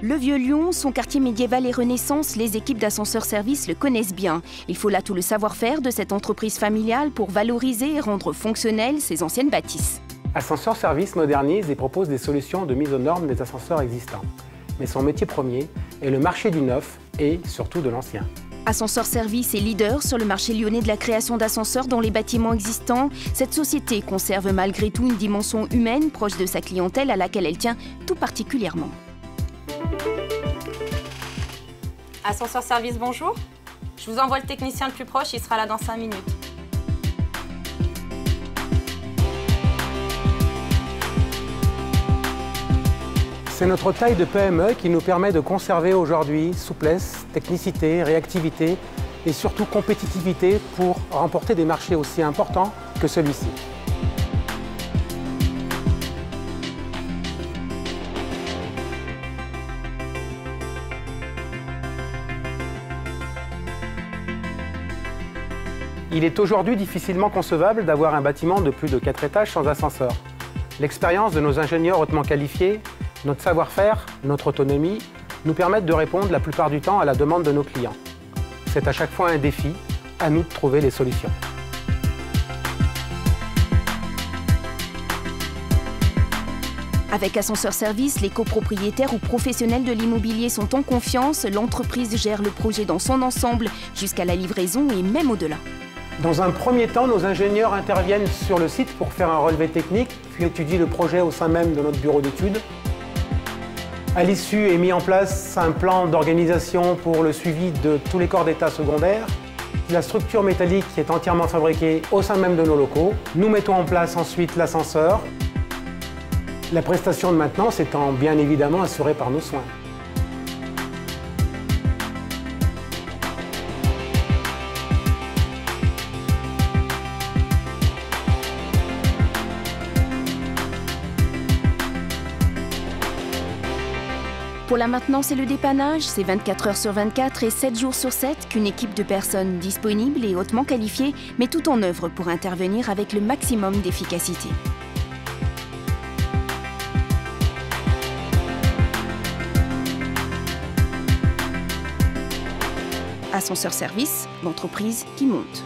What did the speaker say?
Le Vieux-Lyon, son quartier médiéval et Renaissance, les équipes d'Ascenseurs Service le connaissent bien. Il faut là tout le savoir-faire de cette entreprise familiale pour valoriser et rendre fonctionnelles ces anciennes bâtisses. Ascenseurs Service modernise et propose des solutions de mise aux normes des ascenseurs existants. Mais son métier premier est le marché du neuf et surtout de l'ancien. Ascenseurs Service est leader sur le marché lyonnais de la création d'ascenseurs dans les bâtiments existants. Cette société conserve malgré tout une dimension humaine proche de sa clientèle à laquelle elle tient tout particulièrement. Ascenseurs Service, bonjour. Je vous envoie le technicien le plus proche, il sera là dans 5 minutes. C'est notre taille de PME qui nous permet de conserver aujourd'hui souplesse, technicité, réactivité et surtout compétitivité pour remporter des marchés aussi importants que celui-ci. Il est aujourd'hui difficilement concevable d'avoir un bâtiment de plus de 4 étages sans ascenseur. L'expérience de nos ingénieurs hautement qualifiés, notre savoir-faire, notre autonomie nous permettent de répondre la plupart du temps à la demande de nos clients. C'est à chaque fois un défi, à nous de trouver les solutions. Avec Ascenseurs Service, les copropriétaires ou professionnels de l'immobilier sont en confiance. L'entreprise gère le projet dans son ensemble jusqu'à la livraison et même au-delà. Dans un premier temps, nos ingénieurs interviennent sur le site pour faire un relevé technique, puis étudient le projet au sein même de notre bureau d'études. À l'issue est mis en place un plan d'organisation pour le suivi de tous les corps d'état secondaires. La structure métallique est entièrement fabriquée au sein même de nos locaux. Nous mettons en place ensuite l'ascenseur. La prestation de maintenance étant bien évidemment assurée par nos soins. Pour la maintenance et le dépannage, c'est 24 heures sur 24 et 7 jours sur 7 qu'une équipe de personnes disponibles et hautement qualifiées met tout en œuvre pour intervenir avec le maximum d'efficacité. Ascenseurs Service, l'entreprise qui monte.